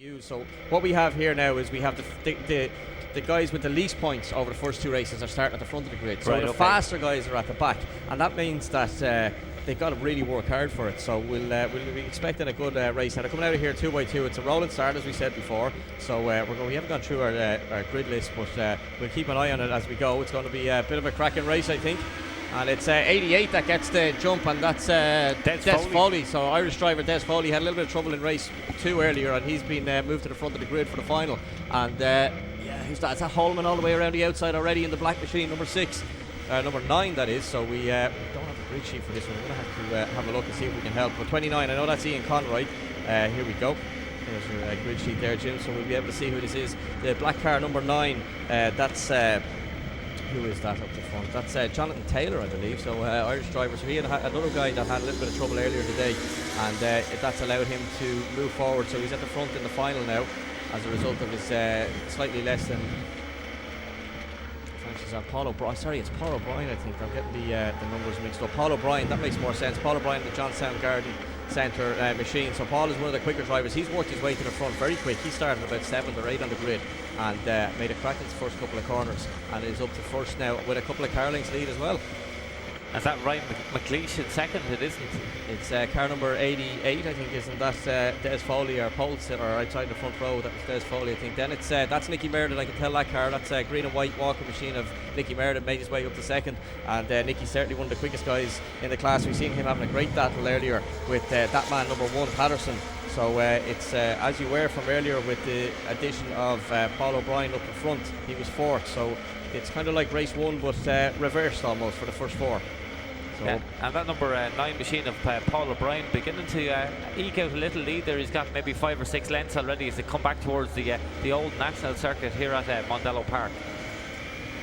use. So what we have here now is we have the guys with the least points over the first two races are starting at the front of the grid. So the faster guys are at the back, and that means that they've got to really work hard for it. So we'll be expecting a good race. And they're coming out of here 2x2. It's a rolling start, as we said before. So we haven't gone through our grid list, but we'll keep an eye on it as we go. It's going to be a bit of a cracking race, I think. And it's 88 that gets the jump, and that's Des Foley. So Irish driver Des Foley had a little bit of trouble in race 2 earlier, and he's been moved to the front of the grid for the final. And who's that? Is that Holman all the way around the outside already in the black machine, number 9 that is. So we don't have a grid sheet for this one. We're going to have to have a look and see if we can help. But 29, I know that's Ian Conroy. Here we go. There's your grid sheet there, Jim, so we'll be able to see who this is. The black car number 9, that's who is that up the front? That's Jonathan Taylor, I believe. So Irish driver. So he had another guy that had a little bit of trouble earlier today, and that's allowed him to move forward. So he's at the front in the final now, as a result of his slightly less than. Paul O'Brien. Sorry, it's Paul O'Brien. I think I'm getting the numbers mixed up. Paul O'Brien. That makes more sense. Paul O'Brien, the Johnstown Garden Centre machine. So Paul is one of the quicker drivers. He's worked his way to the front very quick. He started about 7th or 8th on the grid and made a crack in his first couple of corners, and is up to first now with a couple of car lengths lead as well. Is that Ryan McLeish in second? It isn't. It's car number 88, I think, isn't that Des Foley or Pulse or outside the front row? That was Des Foley, I think. Then it's that's Nicky Meredith. I can tell that car. That's green and white walker machine of Nicky Meredith, made his way up to second, and Nicky's certainly one of the quickest guys in the class. We've seen him having a great battle earlier with that man number 1, Patterson. So it's as you were from earlier with the addition of Paul O'Brien up in front. He was 4th, so it's kind of like race 1 but reversed almost for the first 4. So yeah, and that number 9 machine of Paul O'Brien beginning to eke out a little lead there. He's got maybe 5 or 6 lengths already as they come back towards the old national circuit here at Mondello Park.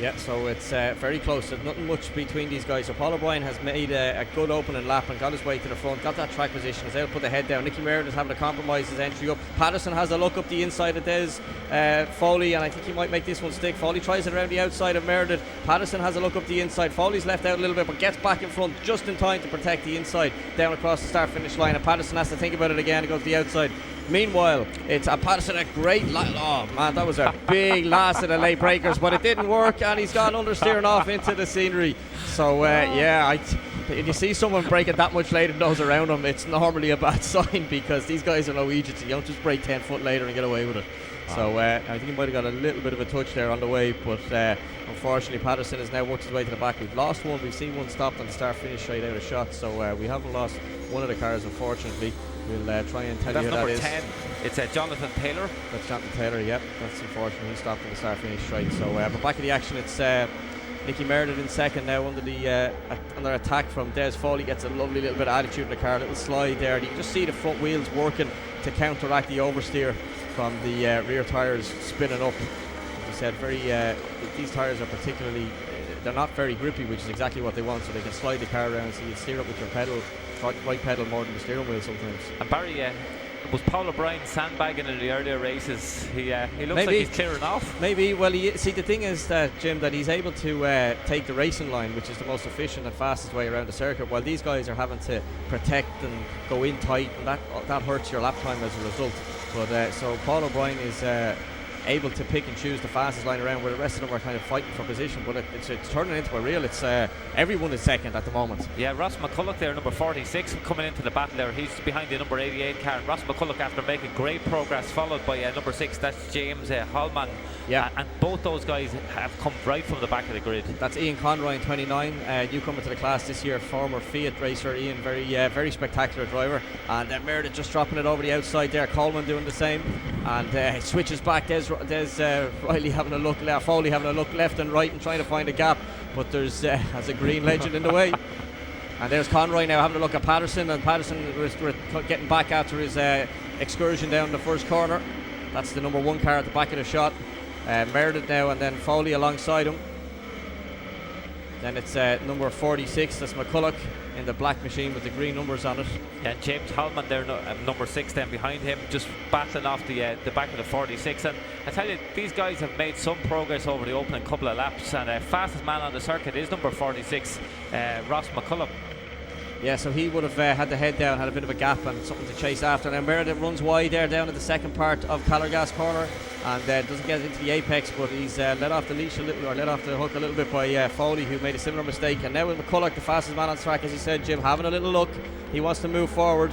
Yeah, so it's very close. There's nothing much between these guys. So Paul O'Brien has made a good opening lap and got his way to the front, got that track position, is able to put the head down. Nicky Meredith is having to compromise his entry up. Patterson has a look up the inside of Des Foley, and I think he might make this one stick. Foley tries it around the outside of Meredith. Patterson has a look up the inside. Foley's left out a little bit, but gets back in front just in time to protect the inside down across the start-finish line, and Patterson has to think about it again and go to the outside. Meanwhile, it's Patterson, a great oh man, that was a big last of the late breakers, but it didn't work, and he's gone understeering off into the scenery. So if you see someone break it that much later than those around him, it's normally a bad sign, because these guys are no Egypt. You don't just break 10 foot later and get away with it. So I think he might have got a little bit of a touch there on the way, but unfortunately Patterson has now worked his way to the back. We've lost one. We've seen one stopped on the start finish straight out of shot, so we haven't lost one of the cars, unfortunately. We'll try and tell you who that is. That's number 10. It's Jonathan Taylor. That's Jonathan Taylor, yep. That's unfortunate. He stopped at the start finish straight. So, but back in the action, it's Nicky Meredith in second now under attack from Des Foley. Gets a lovely little bit of attitude in the car, a little slide there. And you can just see the front wheels working to counteract the oversteer from the rear tyres spinning up. As I said, these tyres are particularly, they're not very grippy, which is exactly what they want, so they can slide the car around, so you steer up with your pedal, right pedal more than the steering wheel sometimes. And Barry, was Paul O'Brien sandbagging in the earlier races? He looks like he's clearing off. Maybe. Well, see, the thing is that, Jim, that he's able to take the racing line, which is the most efficient and fastest way around the circuit, while these guys are having to protect and go in tight, and that hurts your lap time as a result. But so Paul O'Brien is able to pick and choose the fastest line around, where the rest of them are kind of fighting for position, but it's turning into a real, everyone is second at the moment. Yeah, Ross McCulloch there, number 46, coming into the battle there. He's behind the number 88 car, and Ross McCulloch, after making great progress, followed by number 6, that's James Hallman. Yeah, and both those guys have come right from the back of the grid. That's Ian Conroy, 29, newcomer to the class this year, former Fiat racer. Ian, very spectacular driver, and Meredith just dropping it over the outside there. Coleman doing the same, and switches back. Des Riley having a look, Foley having a look left and right and trying to find a gap, but there's a green legend in the way. And there's Conroy now having a look at Patterson, and Patterson was getting back after his excursion down the first corner. That's the number 1 car at the back of the shot. Meredith now, and then Foley alongside him. Then it's number 46, that's McCulloch in the black machine with the green numbers on it. Yeah, James Hallman there, number 6 then behind him, just battling off the back of the 46. And I tell you, these guys have made some progress over the opening couple of laps, and fastest man on the circuit is number 46, Ross McCulloch. Yeah, so he would have had the head down, had a bit of a gap and something to chase after. Now Meredith runs wide there down at the second part of Callergas corner and doesn't get into the apex, but he's let off the leash a little, or let off the hook a little bit by Foley, who made a similar mistake. And now with McCulloch, the fastest man on track, as you said, Jim, having a little look. He wants to move forward.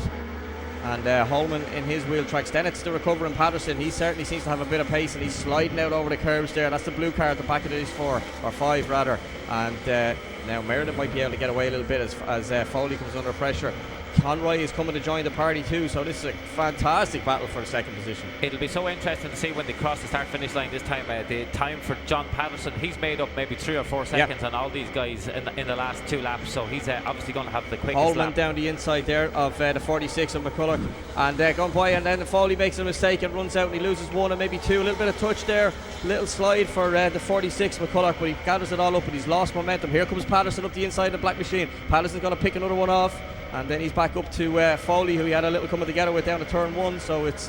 And Holman in his wheel tracks. Then it's the recovering Patterson. He certainly seems to have a bit of pace and he's sliding out over the curves there. That's the blue car at the back of these 4 or 5 rather. And now Meredith might be able to get away a little bit as Foley comes under pressure. Conroy is coming to join the party too, so this is a fantastic battle for the second position. It'll be so interesting to see when they cross the start-finish line this time. The time for John Patterson, he's made up maybe 3 or 4 seconds on all these guys in the last 2 laps, so he's obviously going to have the quickest Holman lap. down the inside there of the 46 of McCulloch, and going by, and then Foley makes a mistake and runs out and he loses 1 and maybe 2. A little bit of touch there, little slide for the 46 McCulloch, but he gathers it all up and he's lost momentum. Here comes Patterson up the inside of the black machine. Patterson's going to pick another one off. And then he's back up to Foley, who he had a little coming together with down to turn 1. So it's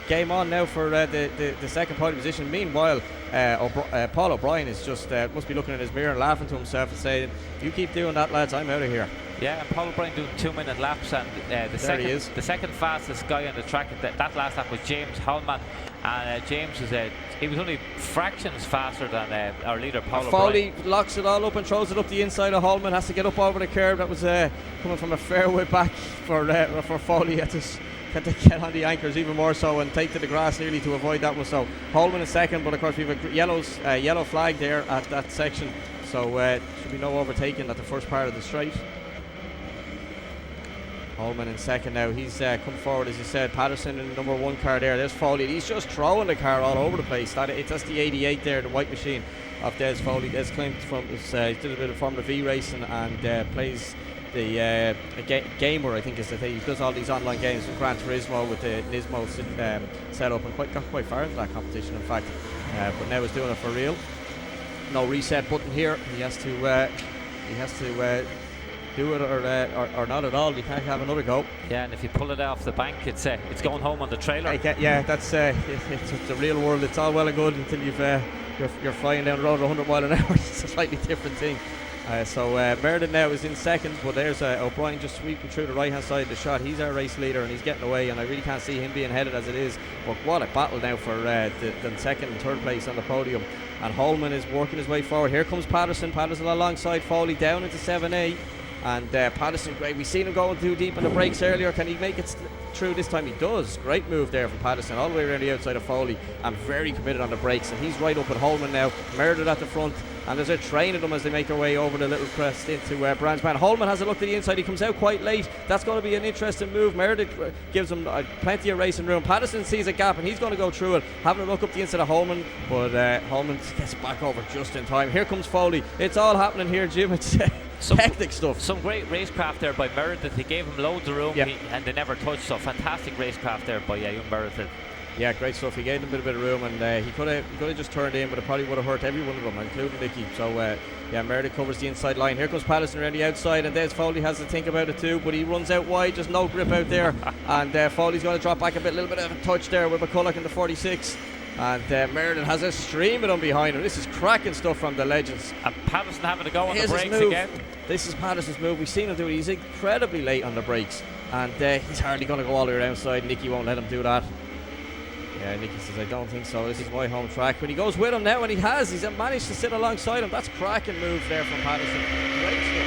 game on now for the second podium position. Meanwhile, Paul O'Brien is just must be looking in his mirror and laughing to himself and saying, "You keep doing that, lads, I'm out of here." Yeah, and Paul O'Brien doing 2-minute laps, and the second fastest guy on the track that last lap was James Holman. And James he was only fractions faster than our leader Paul O'Brien. Foley locks it all up and throws it up the inside of Holman. Has to get up over the curve. That was coming from a fair way back for Foley. Had to get on the anchors even more so and take to the grass nearly to avoid that one. So Holman in second, but of course we have a yellow flag there at that section. So should be no overtaking at the first part of the straight. Holman in second now. He's come forward, as you said. Patterson in the number 1 car there. There's Foley. He's just throwing the car all over the place. That's the 88 there, the white machine of Des Foley. Des claimed from he did a bit of Formula V racing and plays the gamer, I think is the thing. He does all these online games with Gran Turismo with the Nismo setup and got quite far into that competition, in fact. But now he's doing it for real. No reset button here. He has to do it or not at all. You can't have another go. Yeah, and if you pull it off the bank, it's going home on the trailer. Yeah, that's it's the real world. It's all well and good until you're flying down the road at 100 mile an hour. It's a slightly different thing. So Meredith now is in second, but there's O'Brien just sweeping through the right hand side of the shot. He's our race leader and he's getting away, and I really can't see him being headed as it is. But what a battle now for the second and third place on the podium. And Holman is working his way forward. Here comes Patterson alongside Foley down into 7A. And Patterson, great. We've seen him going too deep in the brakes earlier. Can he make it through this time? He does. Great move there from Patterson all the way around the outside of Foley and very committed on the brakes. And he's right up at Holman now. Meredith at the front. And there's a train of them as they make their way over the little crest into Brandspan. Holman has a look to the inside. He comes out quite late. That's going to be an interesting move. Meredith gives him plenty of racing room. Patterson sees a gap and he's going to go through it, having a look up the inside of Holman. But Holman gets back over just in time. Here comes Foley. It's all happening here, Jim. It's hectic stuff. Some great racecraft there by Meredith. He gave him loads of room and they never touched. So fantastic racecraft there by young Meredith. Yeah, great stuff. He gave them a bit of room, and he could have just turned in, but it probably would have hurt every one of them, including Nicky. So Meredith covers the inside line. Here comes Patterson around the outside, and Des Foley has to think about it too, but he runs out wide, just no grip out there. And Foley's going to drop back a bit, little bit of a touch there with McCulloch in the 46. And Meredith has a stream of them behind him. This is cracking stuff from the legends. And Patterson having to go on the brakes again. This is Patterson's move. We've seen him do it. He's incredibly late on the brakes, and he's hardly going to go all the way around side. Nicky won't let him do that. Yeah, Nicky says, I don't think so. This is my home track. But he goes with him now, and he's managed to sit alongside him. That's cracking move there from Patterson. Great stuff.